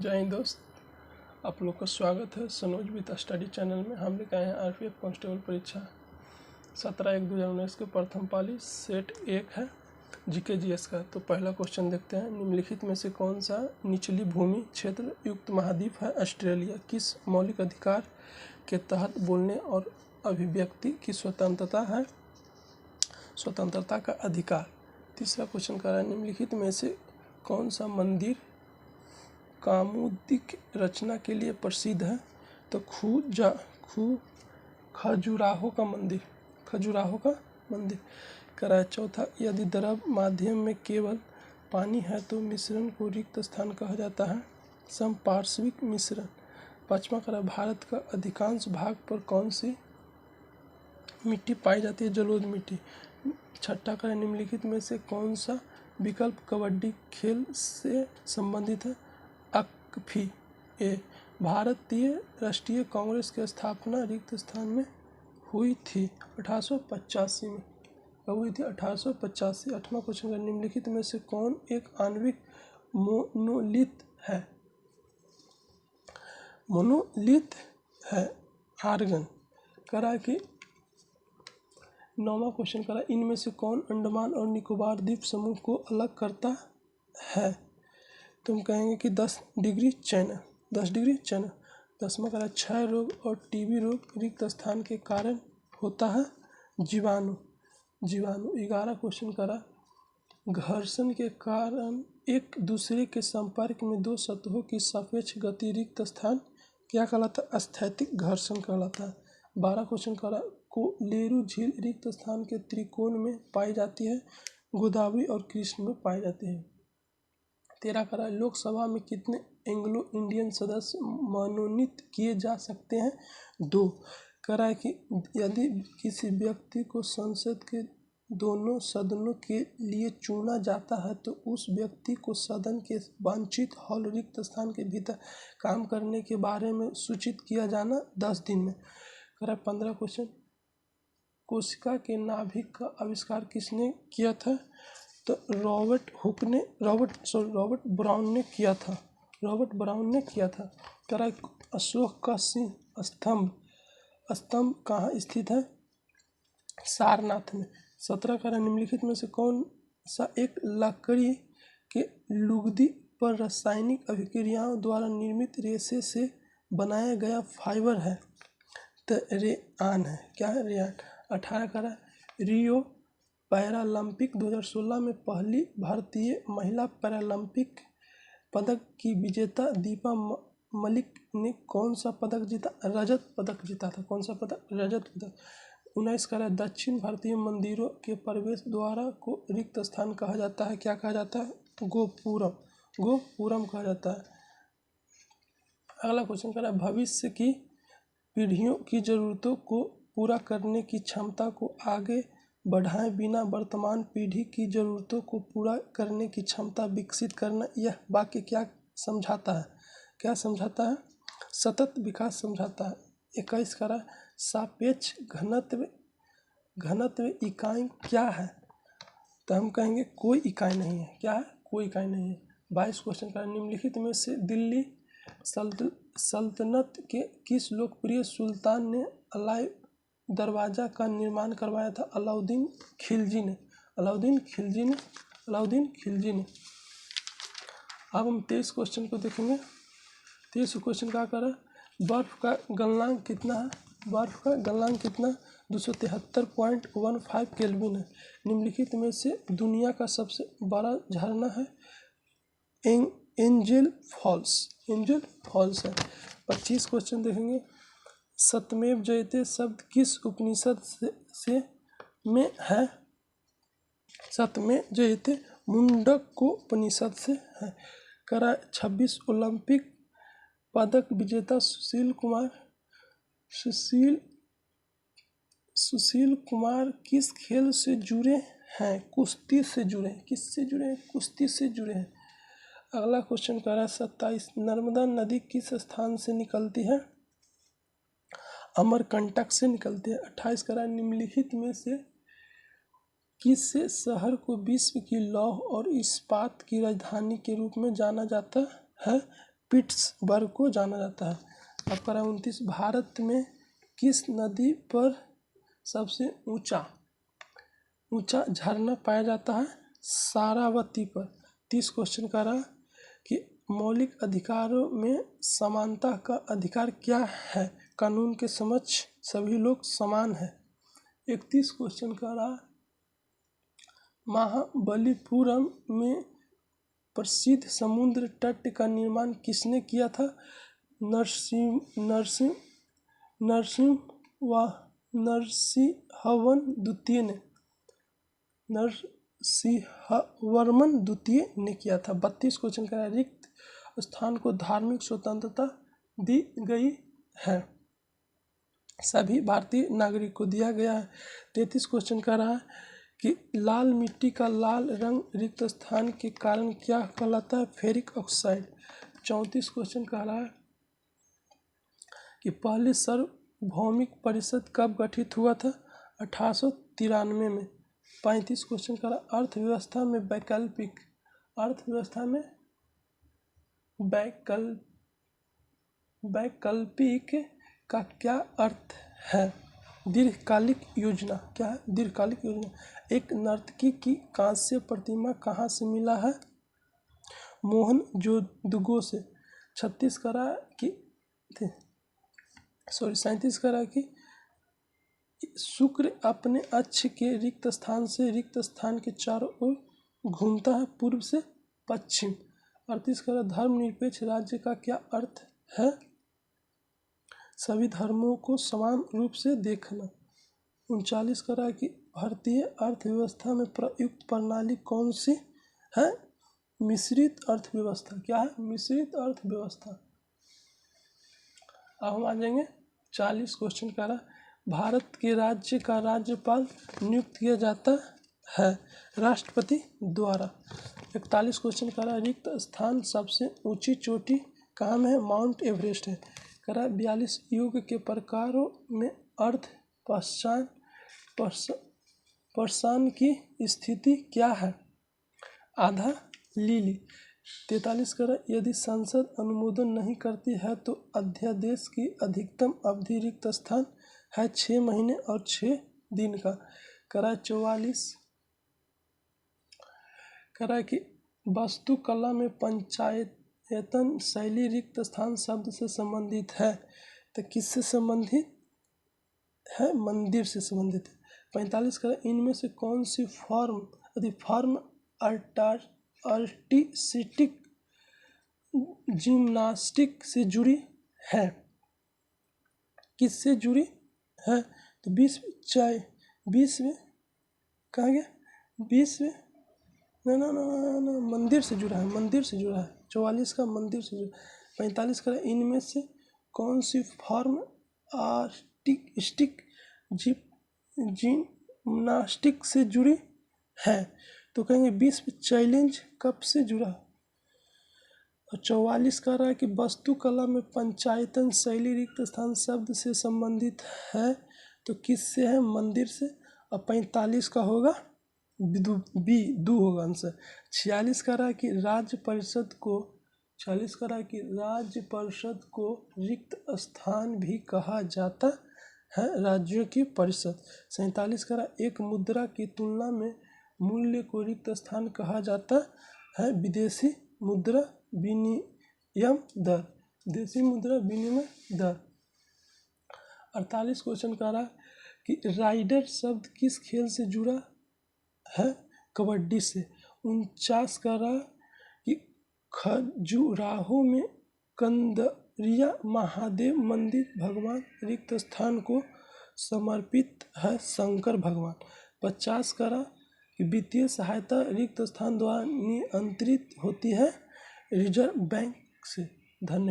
जय हिंद दोस्त, आप लोग का स्वागत है सनोज विद स्टडी चैनल में। हम लेकर आए हैं आरपीएफ कांस्टेबल परीक्षा 17/1/2019 के प्रथम पाली सेट 1 है जीके जीएस का। तो पहला क्वेश्चन देखते हैं। निम्नलिखित में से कौन सा निचली भूमि क्षेत्र युक्त महाद्वीप है? ऑस्ट्रेलिया। किस मौलिक अधिकार के तहत बोलने और अभिव्यक्ति की स्वतंत्रता है? स्वतंत्रता का अधिकार। तीसरा क्वेश्चन कर रहा है, निम्नलिखित में से कौन सा मंदिर कौमुदिक रचना के लिए प्रसिद्ध है? तो खजुराहो का मंदिर कराया। चौथा, यदि द्रव माध्यम में केवल पानी है तो मिश्रण को रिक्त स्थान कहा जाता है? समपार्श्विक मिश्रण। पांचवा करा, भारत का अधिकांश भाग पर कौन सी मिट्टी पाई जाती है? जलोढ़ मिट्टी। छठा करा, निम्नलिखित में से कौन सा विकल्प कबड्डी खेल से संबंधित है? अक्फी। ए, भारतीय राष्ट्रीय कांग्रेस की स्थापना रिक्त स्थान में हुई थी 1885 में। कब हुई थी? 1885। आठवां क्वेश्चन, निम्नलिखित में से कौन एक आणविक मोनोलिथ है? मोनोलिथ है आर्गन। करा कि नौवां क्वेश्चन करा, इनमें से कौन अंडमान और निकोबार द्वीप समूह को अलग करता है? तुम कहेंगे कि 10 डिग्री चैनल। 10वां करा, क्षय रोग और टीबी रोग रिक्त स्थान के कारण होता है? जीवाणु। 11 क्वेश्चन करा, घर्षण के कारण एक दूसरे के संपर्क में दो सतहों की सापेक्ष गति रिक्त स्थान क्या कहलाता है? स्थैतिक घर्षण कहलाता है। 12 क्वेश्चन करा, कोलेरू झील रिक्त स्थान के त्रिकोण में पाई जाती है? गोदावरी और कृष्ण में पाई जाती है। 13 करा, लोकसभा में कितने एंग्लो इंडियन सदस्य मनोनीत किए जा सकते हैं? 2। करा कि यदि किसी व्यक्ति को संसद के दोनों सदनों के लिए चुना जाता है तो उस व्यक्ति को सदन के वांछित हॉल रिक्त स्थान के भीतर काम करने के बारे में सूचित किया जाना 10 दिन में। करा 15 क्वेश्चन, कोशिका के नाभिक का आविष्कार किसने किया था? तो रॉबर्ट ब्राउन ने किया था। करा, अशोक का सिंह स्तंभ कहाँ स्थित है? सारनाथ में। 17 करा, निम्नलिखित में से कौन सा एक लकड़ी के लुगदी पर रासायनिक अभिक्रियाओं द्वारा निर्मित रेशे से बनाया गया फाइबर है? तो रेयान है। क्या है? रेयान। 18 करा, रियो पैरालंपिक 2016 में पहली भारतीय महिला पैरालंपिक पदक की विजेता दीपा मलिक ने कौन सा पदक जीता? रजत पदक जीता था। कौन सा पदक? रजत पदक। 19 करा, दक्षिण भारतीय मंदिरों के प्रवेश द्वार को रिक्त स्थान कहा जाता है? क्या कहा जाता है? गोपुरम कहा जाता है। अगला क्वेश्चन करा, भविष्य की पीढ़ियों की जरूरतों को पूरा करने की क्षमता को आगे बढ़ाए बिना वर्तमान पीढ़ी की जरूरतों को पूरा करने की क्षमता विकसित करना। यह वाक्य क्या समझाता है? क्या समझाता है? सतत विकास समझाता है। 21 करा, सापेक्ष घनत्व इकाई क्या है? तो हम कहेंगे कोई इकाई नहीं है। क्या है? कोई इकाई नहीं है। 22 क्वेश्चन करा, निम्नलिखित में से दिल्ली सल्तनत के किस लोकप्रिय सुल्तान ने अलाई दरवाजा का निर्माण करवाया था? अलाउद्दीन खिलजी ने। अब हम 23 क्वेश्चन को देखेंगे। 23 क्वेश्चन क्या कर रहा है? बर्फ का गलनांक कितना है? 273.15 केल्विन है। निम्नलिखित में से दुनिया का सबसे बड़ा झरना है? एंजल फॉल्स है। 25 क्वेश्चन देखेंगे। सत्यमेव जयते शब्द किस उपनिषद से में है? सत्यमेव जयते मुंडक उपनिषद से है। करा 26 ओलंपिक पदक विजेता सुशील कुमार किस खेल से जुड़े हैं? कुश्ती से जुड़े हैं। किससे जुड़े हैं? कुश्ती से जुड़े हैं। अगला क्वेश्चन करा 27, नर्मदा नदी किस स्थान से निकलती है? अमरकंटक से निकलती है। 28 करा, निम्नलिखित में से किस शहर को विश्व की लौह और इस्पात की राजधानी के रूप में जाना जाता है? पिट्सबर्ग को जाना जाता है। आपका 29, भारत में किस नदी पर सबसे ऊंचा झरना पाया जाता है? सारावती पर। 30 क्वेश्चन का रहा कि मौलिक अधिकारों में समानता का अधिकार क्या है? कानून के समक्ष सभी लोग समान हैं। 31 क्वेश्चन का रहा, महाबलीपुरम में प्रसिद्ध समुद्र तट का निर्माण किसने किया था? नरसिंहवर्मन द्वितीय ने किया था। 32 क्वेश्चन का रिक्त स्थान को धार्मिक स्वतंत्रता दी गई है, सभी भारतीय नागरिक को दिया गया है। 33 क्वेश्चन का रहा कि लाल मिट्टी का लाल रंग रिक्त स्थान के कारण क्या कहलाता है? Ferric oxide. 34 क्वेश्चन का रहा कि पहली सार्वभौमिक परिषद कब गठित हुआ था? 1893 में। 35 क्वेश्चन का रहा, अर्थव्यवस्था में वैकल्पिक का क्या अर्थ है? दीर्घकालिक योजना। क्या है? दीर्घकालिक योजना। एक नर्तकी की कांस्य प्रतिमा कहाँ से मिला है? मोहनजोदड़ो से। 37 करा कि शुक्र अपने अक्ष के रिक्त स्थान से रिक्त स्थान के चारों ओर घूमता है, पूर्व से पश्चिम। 38 करा, धर्मनिरपेक्ष राज्य का क्या अर्थ है? सभी धर्मों को समान रूप से देखना। 39 करा कि भारतीय अर्थव्यवस्था में प्रयुक्त प्रणाली कौन सी है? मिश्रित अर्थव्यवस्था। क्या है? मिश्रित अर्थव्यवस्था। अब हम आ जाएंगे 40 क्वेश्चन का रहा, भारत के राज्य का राज्यपाल नियुक्त किया जाता है राष्ट्रपति द्वारा। 41 क्वेश्चन का रहा, रिक्त स्थान सबसे ऊंची चोटी कहाँ में है? माउंट एवरेस्ट है। करा 42 योग के प्रकारों में अर्थ परेशान की स्थिति क्या है? आधा लीली। 43 करा, यदि संसद अनुमोदन नहीं करती है तो अध्यादेश की अधिकतम अवधि रिक्त स्थान है 6 महीने और 6 दिन का। करा 44 करा कि वास्तुकला में पंचायतन शैली रिक्त स्थान शब्द से संबंधित है, तो किससे संबंधित है? मंदिर से संबंधित है। 45 करा, इनमें से कौन सी फॉर्म आर्टिस्टिक जिम्नास्टिक से जुड़ी है? किससे जुड़ी है? तो 20 कहा गया? 20 मंदिर से जुड़ा है, मंदिर से जुड़ा है। 44 का मंदिर से जुड़ा। 45 का इनमें से कौन सी फॉर्म आर्टिस्टिक जिम्नास्टिक से जुड़ी है? तो कहेंगे 20 चैलेंज कब से जुड़ा? और 44 का रहा कि वास्तुकला में पंचायतन शैली रिक्त स्थान शब्द से संबंधित है, तो किससे है? मंदिर से। और 45 का होगा दू होगा आंसर। 46 का रहा कि राज्य परिषद को रिक्त स्थान भी कहा जाता है, राज्यों की परिषद। 47 का रहा, एक मुद्रा की तुलना में मूल्य को रिक्त स्थान कहा जाता है, विदेशी मुद्रा विनिमय दर। 48 क्वेश्चन का रहा कि राइडर शब्द किस खेल से जुड़ा है? कबड्डी से। 49 का रहा कि खजुराहो में कंदरिया महादेव मंदिर भगवान रिक्त स्थान को समर्पित है, शंकर भगवान। 50 का रहा कि वित्तीय सहायता रिक्त स्थान द्वारा नियंत्रित होती है, रिजर्व बैंक से। धन्यवाद।